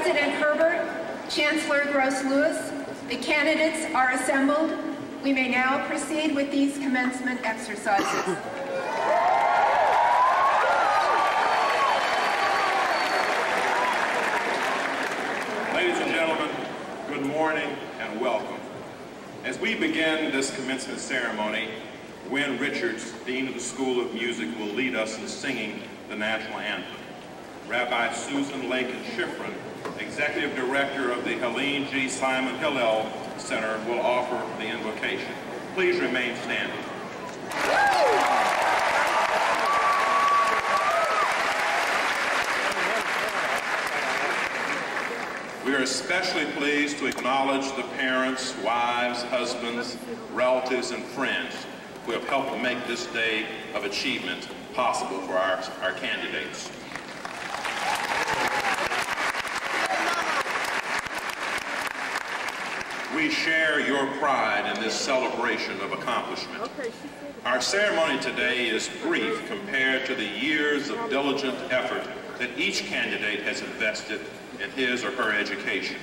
President Herbert, Chancellor Gross-Lewis, the candidates are assembled. We may now proceed with these commencement exercises. Ladies and gentlemen, good morning and welcome. As we begin this commencement ceremony, Wynn Richards, Dean of the School of Music, will lead us in singing the national anthem. Rabbi Susan Lakin Schifrin, Executive Director of the Helene G. Simon Hillel Center, will offer the invocation. Please remain standing. We are especially pleased to acknowledge the parents, wives, husbands, relatives, and friends who have helped to make this day of achievement possible for our candidates. We share your pride in this celebration of accomplishment. Our ceremony today is brief compared to the years of diligent effort that each candidate has invested in his or her education.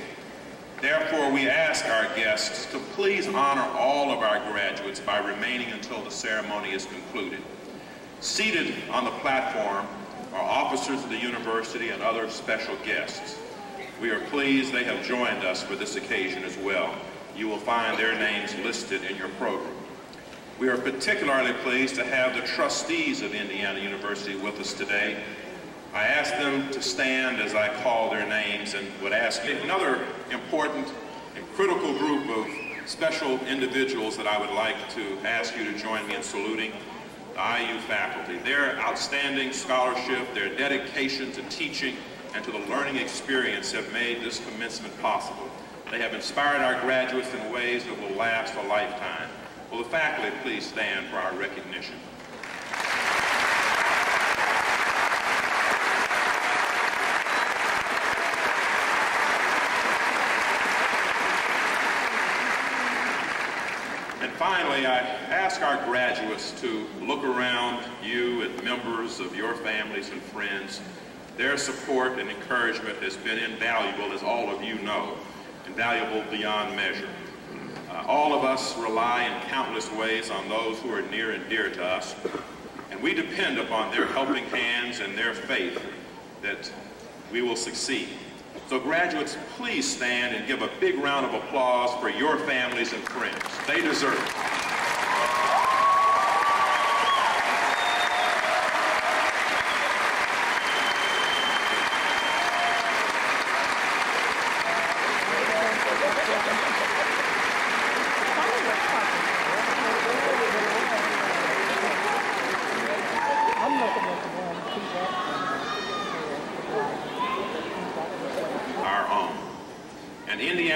Therefore, we ask our guests to please honor all of our graduates by remaining until the ceremony is concluded. Seated on the platform are officers of the university and other special guests. We are pleased they have joined us for this occasion as well. You will find their names listed in your program. We are particularly pleased to have the trustees of Indiana University with us today. I ask them to stand as I call their names and would ask another important and critical group of special individuals that I would like to ask you to join me in saluting: the IU faculty. Their outstanding scholarship, their dedication to teaching and to the learning experience have made this commencement possible. They have inspired our graduates in ways that will last a lifetime. Will the faculty please stand for our recognition? And finally, I ask our graduates to look around you and members of your families and friends. Their support and encouragement has been invaluable, as all of you know, invaluable beyond measure. All of us rely in countless ways on those who are near and dear to us, and we depend upon their helping hands and their faith that we will succeed. So graduates, please stand and give a big round of applause for your families and friends. They deserve it.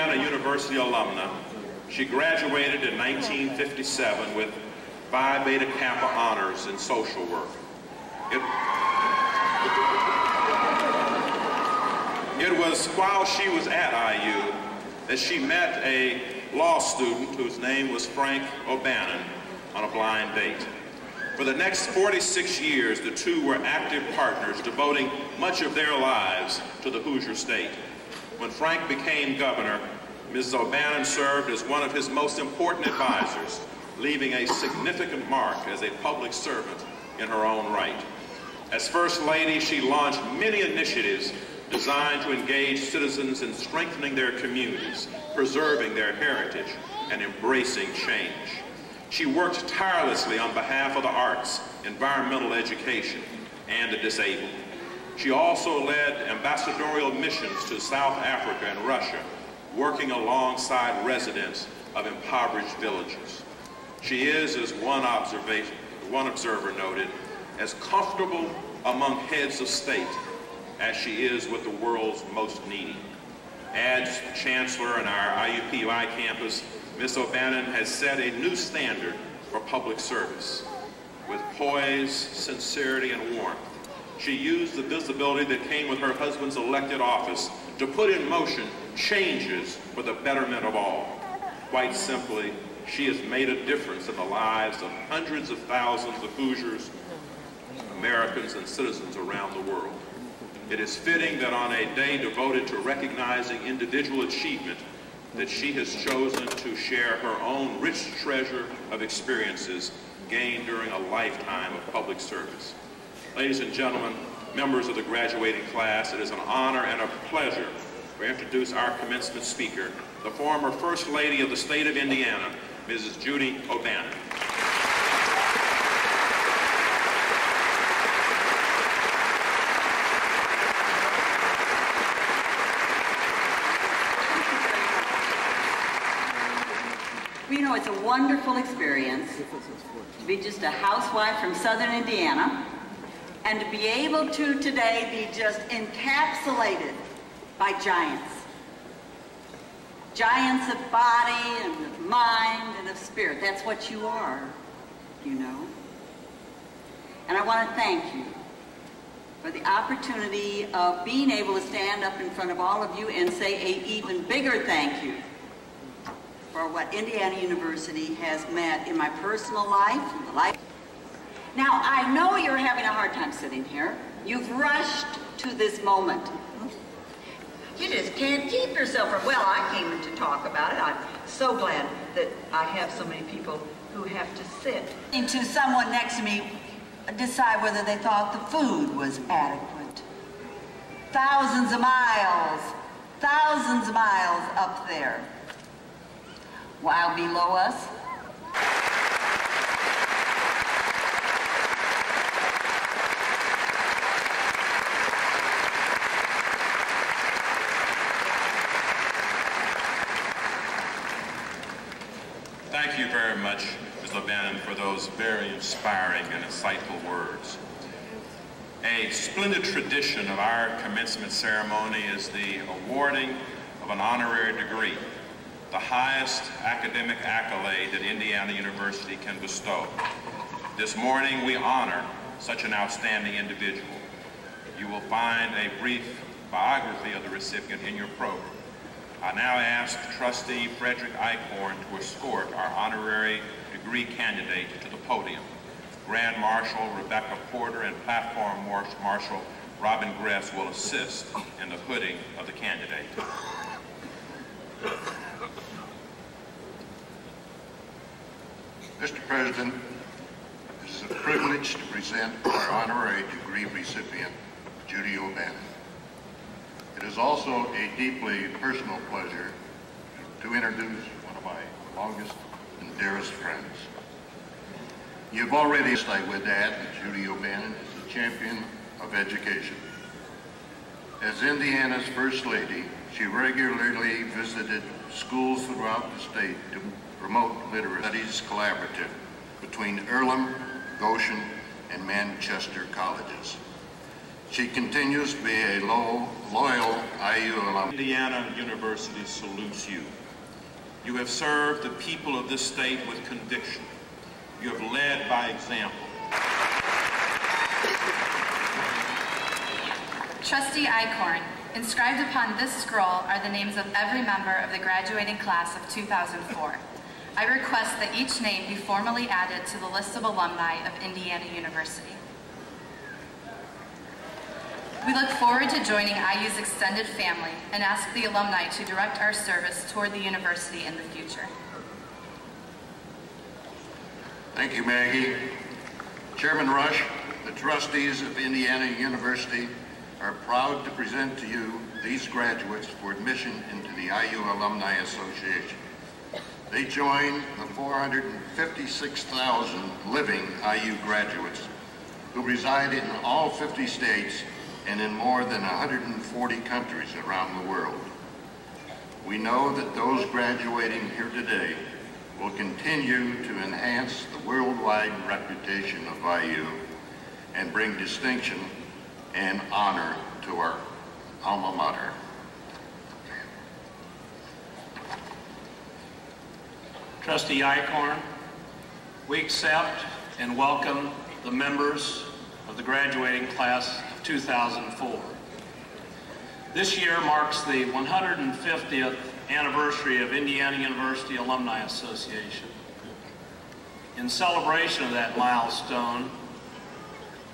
University alumna. She graduated in 1957 with Phi Beta Kappa honors in social work. It was while she was at IU that she met a law student whose name was Frank O'Bannon on a blind date. For the next 46 years, the two were active partners, devoting much of their lives to the Hoosier State. When Frank became governor, Mrs. O'Bannon served as one of his most important advisors, leaving a significant mark as a public servant in her own right. As First Lady, she launched many initiatives designed to engage citizens in strengthening their communities, preserving their heritage, and embracing change. She worked tirelessly on behalf of the arts, environmental education, and the disabled. She also led ambassadorial missions to South Africa and Russia, working alongside residents of impoverished villages. She is, as one observer noted, as comfortable among heads of state as she is with the world's most needy. As Chancellor in our IUPUI campus, Ms. O'Bannon has set a new standard for public service. With poise, sincerity, and warmth, she used the visibility that came with her husband's elected office to put in motion changes for the betterment of all. Quite simply, she has made a difference in the lives of hundreds of thousands of Hoosiers, Americans, and citizens around the world. it is fitting that on a day devoted to recognizing individual achievement, that she has chosen to share her own rich treasure of experiences gained during a lifetime of public service. Ladies and gentlemen, members of the graduating class, it is an honor and a pleasure to introduce our commencement speaker, the former First Lady of the state of Indiana, Mrs. Judy O'Bannon. You know, it's a wonderful experience to be just a housewife from southern Indiana and to be able to today be just encapsulated by giants. Giants of body and of mind and of spirit. That's what you are, you know. And I want to thank you for the opportunity of being able to stand up in front of all of you and say an even bigger thank you for what Indiana University has meant in my personal life and the life. Now, I know you're having a hard time sitting here. You've rushed to this moment. You just can't keep yourself from, well, I came to talk about it. I'm so glad that I have so many people who have to sit. To someone next to me decide whether they thought the food was adequate. Thousands of miles up there. While below us, Thank you very much, Ms. O'Bannon, for those very inspiring and insightful words. A splendid tradition of our commencement ceremony is the awarding of an honorary degree, the highest academic accolade that Indiana University can bestow. This morning we honor such an outstanding individual. You will find a brief biography of the recipient in your program. I now ask Trustee Frederick Eichhorn to escort our honorary degree candidate to the podium. Grand Marshal Rebecca Porter and Platform Marshal Robin Gress will assist in the hooding of the candidate. Mr. President, it is a privilege to present our honorary degree recipient, Judy O'Bannon. It is also a deeply personal pleasure to introduce one of my longest and dearest friends. You've already, I would add that Judy O'Bannon is a champion of education. As Indiana's First Lady, she regularly visited schools throughout the state to promote literary studies collaborative between Earlham, Goshen, and Manchester colleges. She continues to be a loyal IU alum. Indiana University salutes you. You have served the people of this state with conviction. You have led by example. Trustee Eichhorn, inscribed upon this scroll are the names of every member of the graduating class of 2004. I request that each name be formally added to the list of alumni of Indiana University. We look forward to joining IU's extended family and ask the alumni to direct our service toward the university in the future. Thank you, Maggie. Chairman Rush, the trustees of Indiana University are proud to present to you these graduates for admission into the IU Alumni Association. They join the 456,000 living IU graduates who reside in all 50 states and in more than 140 countries around the world. We know that those graduating here today will continue to enhance the worldwide reputation of IU and bring distinction and honor to our alma mater. Trustee Eichhorn, we accept and welcome the members of the graduating class of 2004. This year marks the 150th anniversary of Indiana University Alumni Association. In celebration of that milestone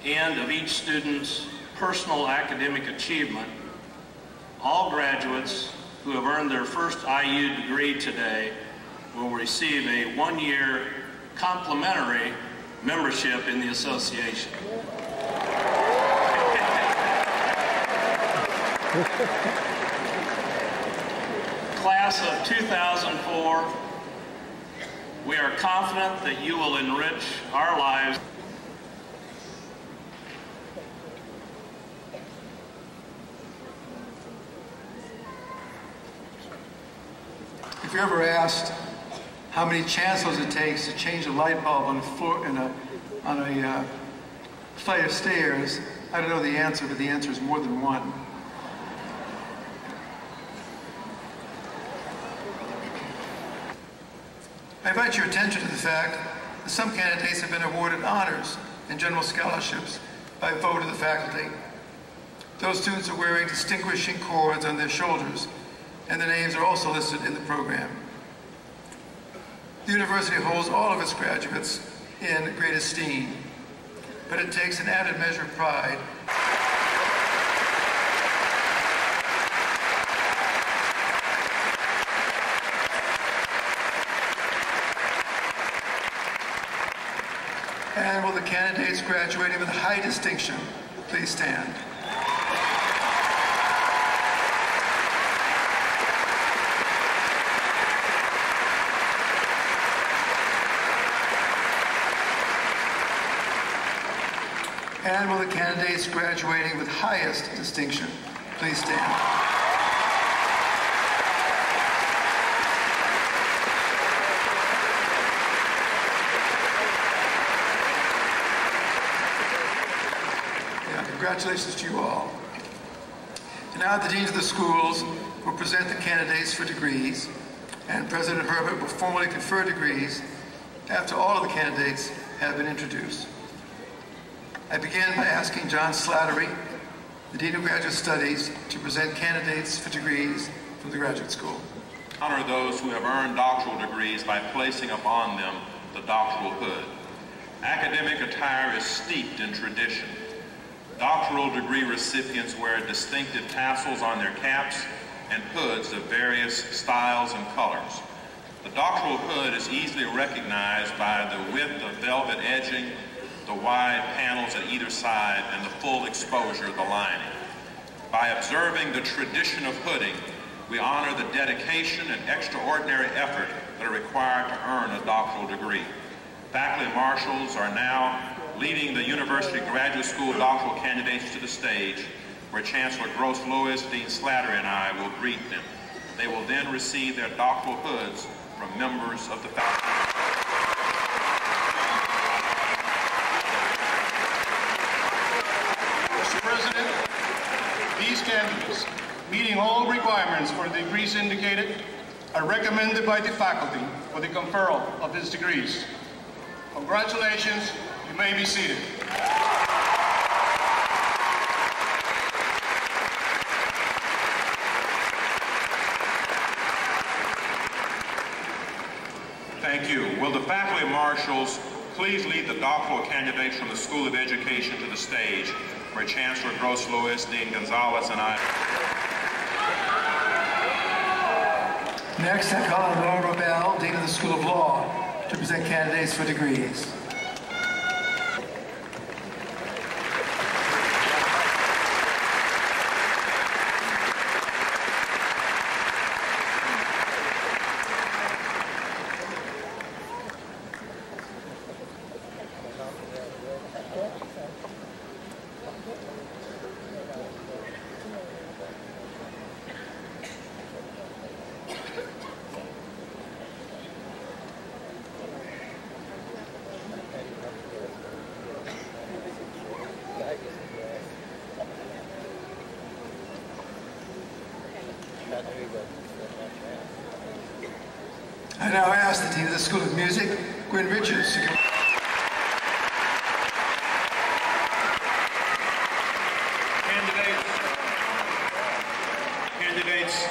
and of each student's personal academic achievement, all graduates who have earned their first IU degree today will receive a one-year complimentary membership in the association. Class of 2004, we are confident that you will enrich our lives. If you're ever asked how many chancellors it takes to change a light bulb on a floor on a flight of stairs, I don't know the answer, but the answer is more than one. I invite your attention to the fact that some candidates have been awarded honors and general scholarships by vote of the faculty. Those students are wearing distinguishing cords on their shoulders, and their names are also listed in the program. The university holds all of its graduates in great esteem, but it takes an added measure of pride and will the candidates graduating with high distinction please stand? And will the candidates graduating with highest distinction please stand? Congratulations to you all. And now the deans of the schools will present the candidates for degrees, and President Herbert will formally confer degrees after all of the candidates have been introduced. I begin by asking John Slattery, the Dean of Graduate Studies, to present candidates for degrees from the graduate school. Honor those who have earned doctoral degrees by placing upon them the doctoral hood. Academic attire is steeped in tradition. Doctoral degree recipients wear distinctive tassels on their caps and hoods of various styles and colors. The doctoral hood is easily recognized by the width of velvet edging, the wide panels at either side, and the full exposure of the lining. By observing the tradition of hooding, we honor the dedication and extraordinary effort that are required to earn a doctoral degree. Faculty marshals are now leading the University Graduate School doctoral candidates to the stage, where Chancellor Gross Lewis, Dean Slattery, and I will greet them. They will then receive their doctoral hoods from members of the faculty. Mr. President, these candidates, meeting all requirements for the degrees indicated, are recommended by the faculty for the conferral of these degrees. Congratulations. You may be seated. Thank you. Will the faculty marshals please lead the doctoral candidates from the School of Education to the stage, where Chancellor Gross Lewis, Dean Gonzalez, and I... Next, I call on Laura Robel, Dean of the School of Law, to present candidates for degrees. I now ask the Dean of the School of Music, Gwen Richards, to come. Candidates,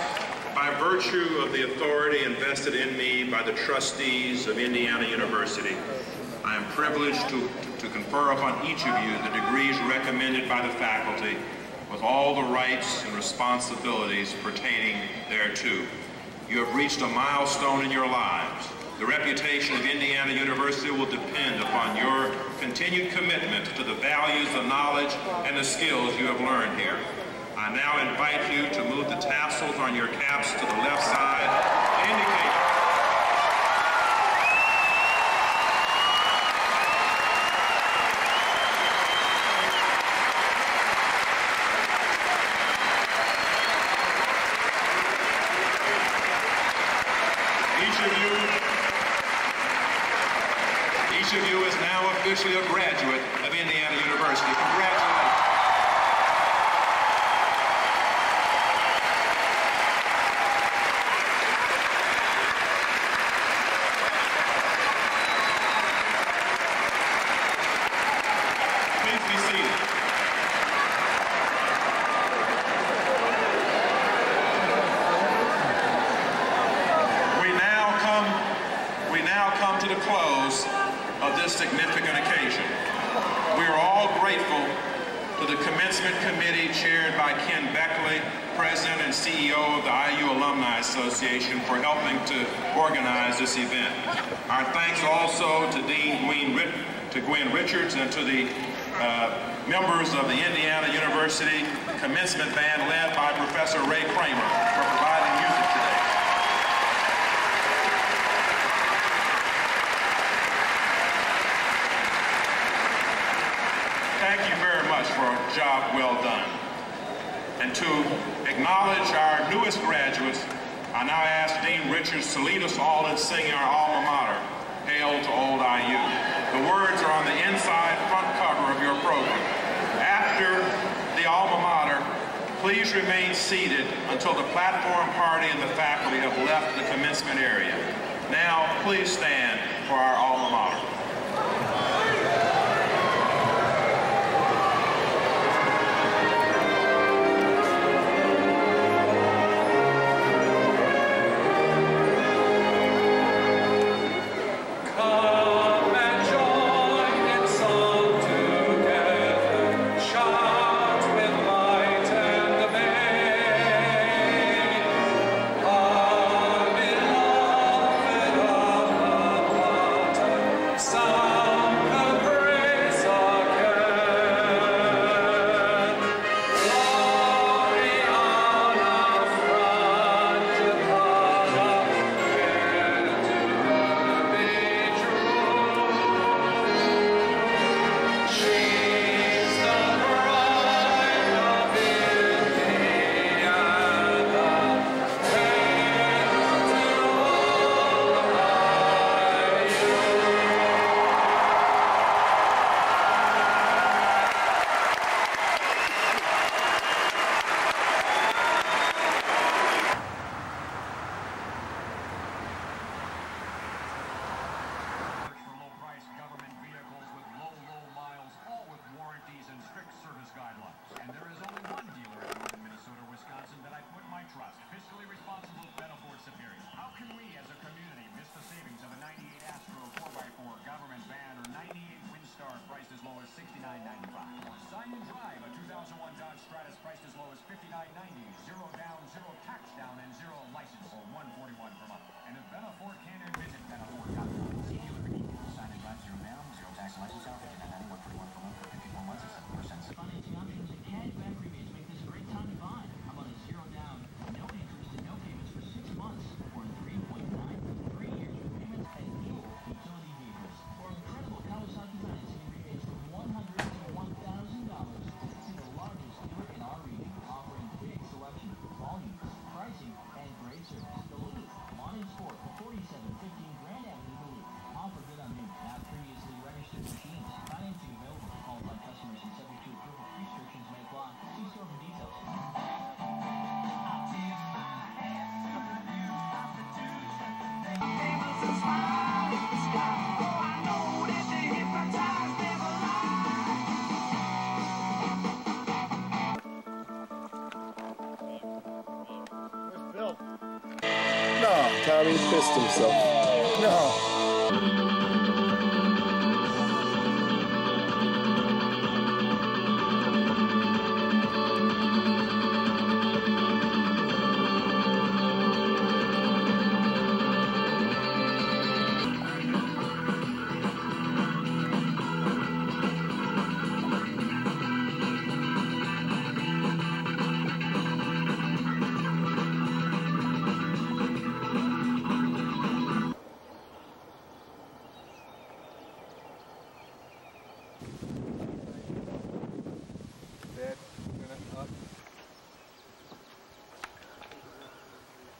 by virtue of the authority invested in me by the trustees of Indiana University, I am privileged to to confer upon each of you the degrees recommended by the faculty with all the rights and responsibilities pertaining thereto. You have reached a milestone in your lives. The reputation of Indiana University will depend upon your continued commitment to the values, the knowledge, and the skills you have learned here. I now invite you to move the tassels on your caps to the left side to indicate each of you is now officially a graduate of Indiana University. Congratulations. Please be seated. We now come to the close of this significant occasion. We are all grateful to the Commencement Committee chaired by Ken Beckley, President and CEO of the IU Alumni Association, for helping to organize this event. Our thanks also to Gwen Richards and to the members of the Indiana University Commencement Band led by Professor Ray Kramer for providing music today. Thank you very much for a job well done. And to acknowledge our newest graduates, I now ask Dean Richards to lead us all in singing our alma mater, Hail to Old IU. The words are on the inside front cover of your program. After the alma mater, please remain seated until the platform party and the faculty have left the commencement area. Now, please stand for our alma mater. Tommy pissed himself. No.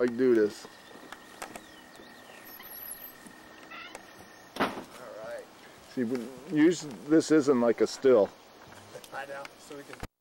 like do this. All right. See, usually this isn't like a still. I know. So we can.